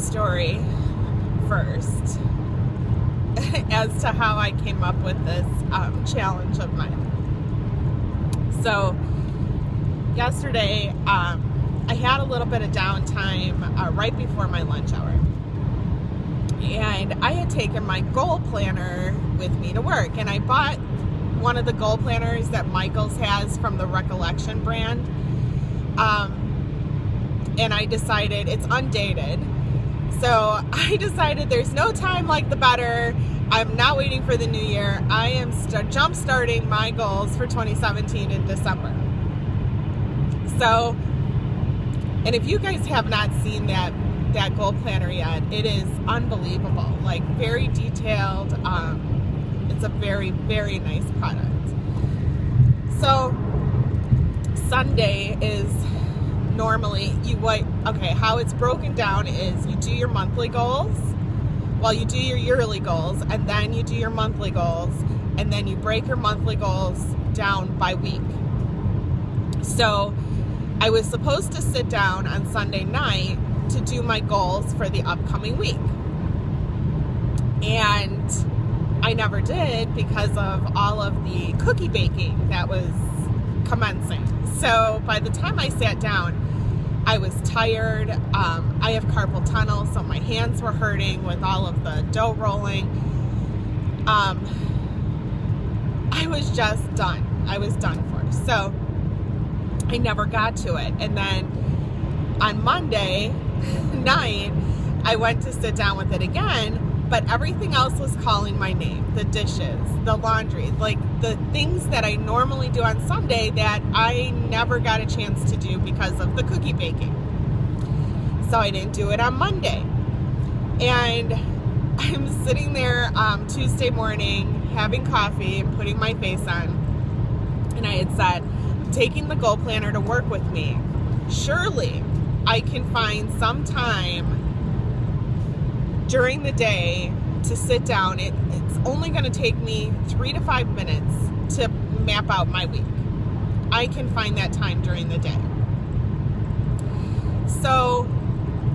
story first as to how I came up with this challenge of mine. So yesterday, I had a little bit of downtime right before my lunch hour. And I had taken my goal planner with me to work. And I bought one of the goal planners that Michaels has from the Recollection brand. And I decided, it's undated. So I decided there's no time like the better. I'm not waiting for the new year. I am jump starting my goals for 2017 in December. So, and if you guys have not seen that goal planner yet, it is unbelievable. Like, very detailed. It's a very, very nice product. So Sunday is normally how it's broken down is you do your monthly goals, you do your yearly goals, and then you do your monthly goals, and then you break your monthly goals down by week. So I was supposed to sit down on Sunday night to do my goals for the upcoming week. And I never did because of all of the cookie baking that was commencing. So by the time I sat down, I was tired. I have carpal tunnel, so my hands were hurting with all of the dough rolling. I was just done. I was done for. So I never got to it. And then on Monday night, I went to sit down with it again, but everything else was calling my name. The dishes, the laundry, like the things that I normally do on Sunday that I never got a chance to do because of the cookie baking. So I didn't do it on Monday. And I'm sitting there Tuesday morning having coffee and putting my face on. And I had said, I'm taking the goal planner to work with me. Surely I can find some time during the day to sit down. It's only going to take me 3 to 5 minutes to map out my week. I can find that time during the day. So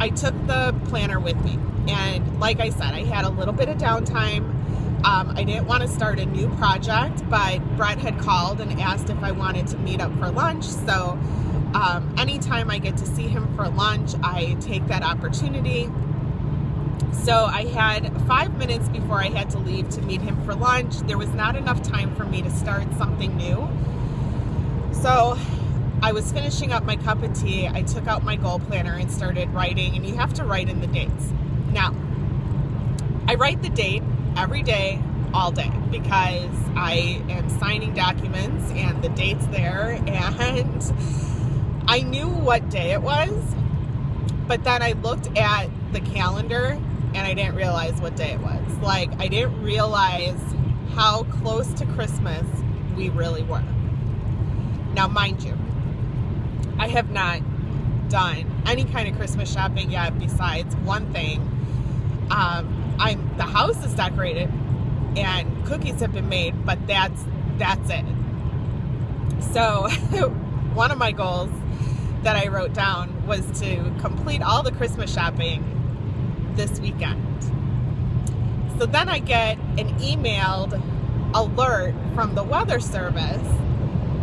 I took the planner with me. And like I said, I had a little bit of downtime. I didn't want to start a new project, but Brett had called and asked if I wanted to meet up for lunch. So anytime I get to see him for lunch, I take that opportunity. So I had 5 minutes before I had to leave to meet him for lunch. There was not enough time for me to start something new. So I was finishing up my cup of tea. I took out my goal planner and started writing, and you have to write in the dates. Now, I write the date every day, all day, because I am signing documents and the date's there, and I knew what day it was, but then I looked at the calendar and I didn't realize what day it was. Like, I didn't realize how close to Christmas we really were. Now, mind you, I have not done any kind of Christmas shopping yet besides one thing. The house is decorated and cookies have been made, but that's it. So one of my goals that I wrote down was to complete all the Christmas shopping this weekend. So then I get an emailed alert from the weather service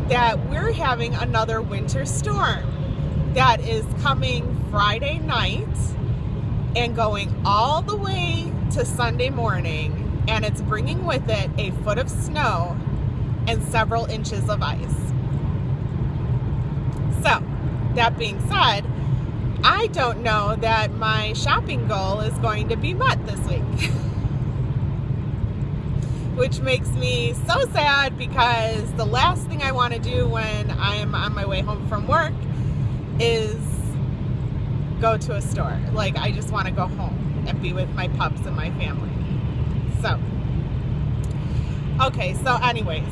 that we're having another winter storm that is coming Friday night and going all the way to Sunday morning, and it's bringing with it a foot of snow and several inches of ice. So, that being said, I don't know that my shopping goal is going to be met this week. Which makes me so sad, because the last thing I want to do when I'm on my way home from work is go to a store. Like, I just want to go home and be with my pups and my family. So, okay, so anyways,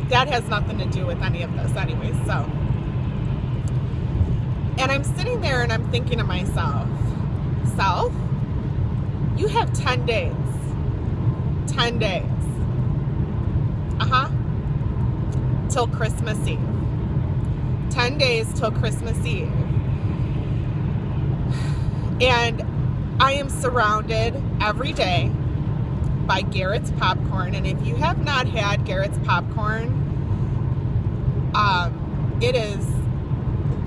that has nothing to do with any of this anyways, so. And I'm sitting there and I'm thinking to myself, Self, you have 10 days. 10 days. Till Christmas Eve. 10 days till Christmas Eve. And I am surrounded every day by Garrett's popcorn, and if you have not had Garrett's popcorn, it is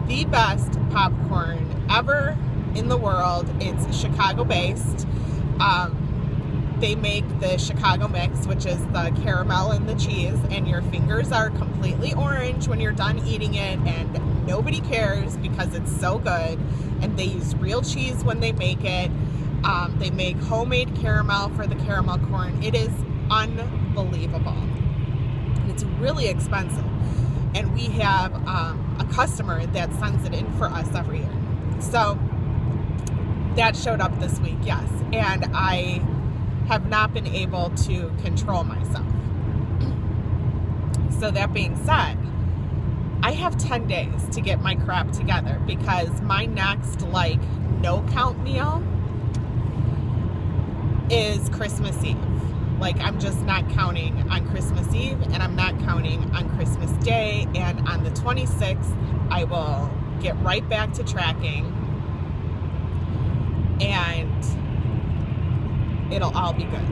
the best popcorn ever in the world. It's Chicago based. They make the Chicago mix, which is the caramel and the cheese, and your fingers are completely orange when you're done eating it, and nobody cares because it's so good. And they use real cheese when they make it. They make homemade caramel for the caramel corn. It is unbelievable. And it's really expensive. And we have a customer that sends it in for us every year. So that showed up this week, yes. And I have not been able to control myself. So that being said, I have 10 days to get my crap together because my next no count meal is Christmas Eve. I'm just not counting on Christmas Eve, and I'm not counting on Christmas Day, and on the 26th I will get right back to tracking, and it'll all be good.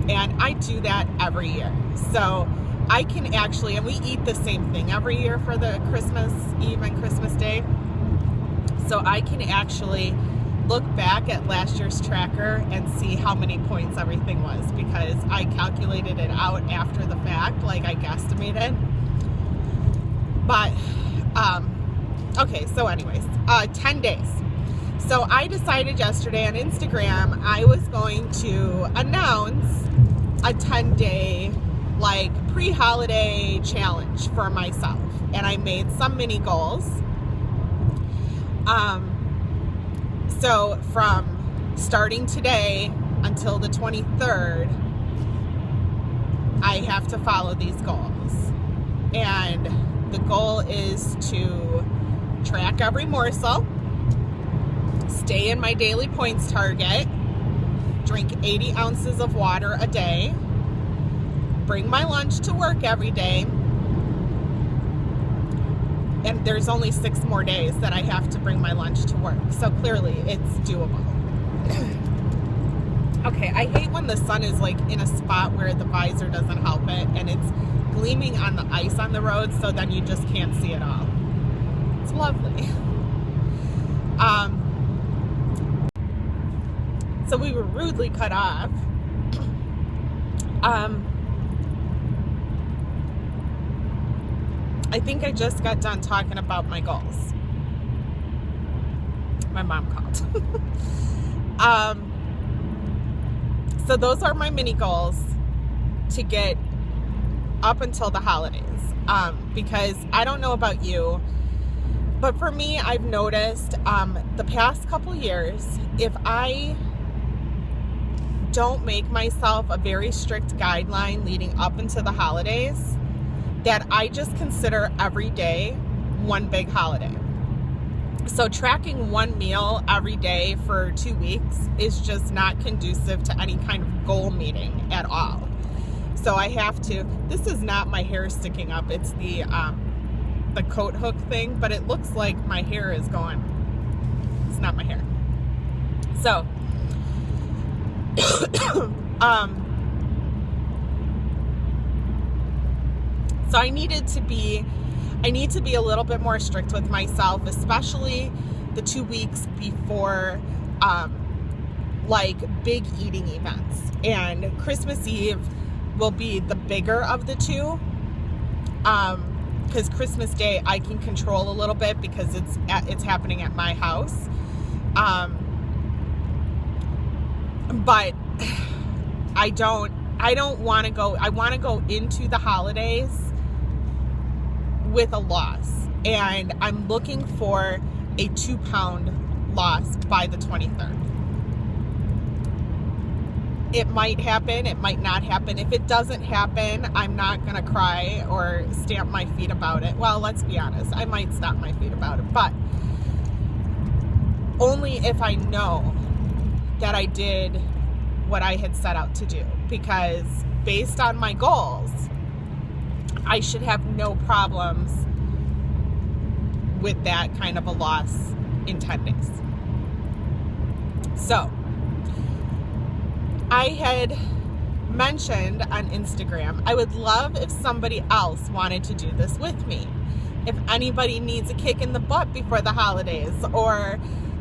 And I do that every year. So I can actually, and we eat the same thing every year for the Christmas Eve and Christmas Day. So I can actually look back at last year's tracker and see how many points everything was, because I calculated it out after the fact, I guesstimated. But, okay, so anyways, 10 days. So I decided yesterday on Instagram I was going to announce a 10-day pre-holiday challenge for myself, and I made some mini goals. So from starting today until the 23rd, I have to follow these goals, and the goal is to track every morsel, stay in my daily points target, drink 80 ounces of water a day, bring my lunch to work every day, and there's only 6 more days that I have to bring my lunch to work, so clearly it's doable. Okay, I hate when the sun is in a spot where the visor doesn't help it, and it's gleaming on the ice on the road, so then you just can't see it all. It's lovely. So we were rudely cut off. I think I just got done talking about my goals. My mom called. So those are my mini goals to get up until the holidays. Because I don't know about you, but for me, I've noticed the past couple years, if I don't make myself a very strict guideline leading up into the holidays, that I just consider every day one big holiday. So tracking one meal every day for 2 weeks is just not conducive to any kind of goal meeting at all. So I have to, this is not my hair sticking up, it's the coat hook thing, but it looks like my hair is going. It's not my hair. So so I need to be a little bit more strict with myself, especially the 2 weeks before big eating events. And Christmas Eve will be the bigger of the two, because Christmas Day I can control a little bit because it's happening at my house. But I don't want to go. I want to go into the holidays with a loss, and I'm looking for a 2-pound loss by the 23rd. It might happen, it might not happen. If it doesn't happen, I'm not gonna cry or stamp my feet about it. Well, let's be honest, I might stamp my feet about it, but only if I know that I did what I had set out to do, because based on my goals, I should have no problems with that kind of a loss in 10 days. So I had mentioned on Instagram, I would love if somebody else wanted to do this with me. If anybody needs a kick in the butt before the holidays, or,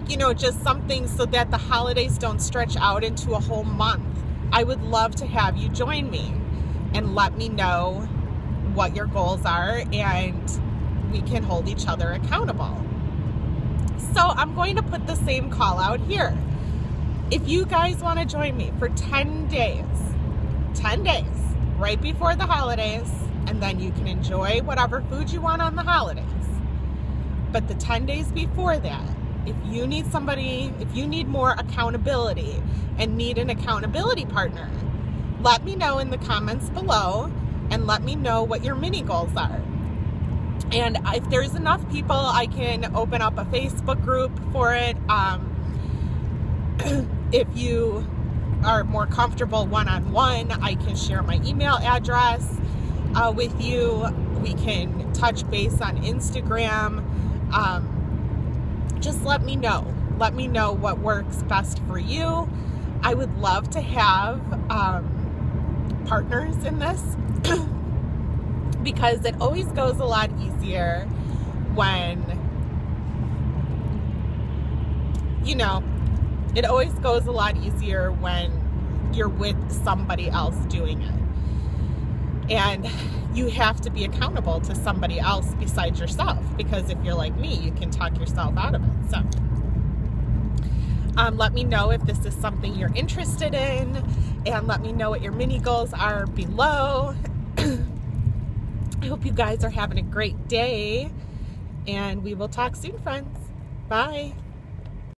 you know, just something so that the holidays don't stretch out into a whole month, I would love to have you join me and let me know what your goals are, and we can hold each other accountable. So I'm going to put the same call out here. If you guys want to join me for 10 days, right before the holidays, and then you can enjoy whatever food you want on the holidays. But the 10 days before that, if you need somebody, if you need more accountability and need an accountability partner, let me know in the comments below and let me know what your mini goals are. And if there's enough people, I can open up a Facebook group for it. If you are more comfortable one-on-one, I can share my email address with you. We can touch base on Instagram. Just let me know. Let me know what works best for you. I would love to have partners in this because it always goes a lot easier when, you know, it always goes a lot easier when you're with somebody else doing it. And you have to be accountable to somebody else besides yourself, because if you're like me, you can talk yourself out of it. So let me know if this is something you're interested in, and let me know what your mini goals are below. I hope you guys are having a great day, and we will talk soon, friends. Bye.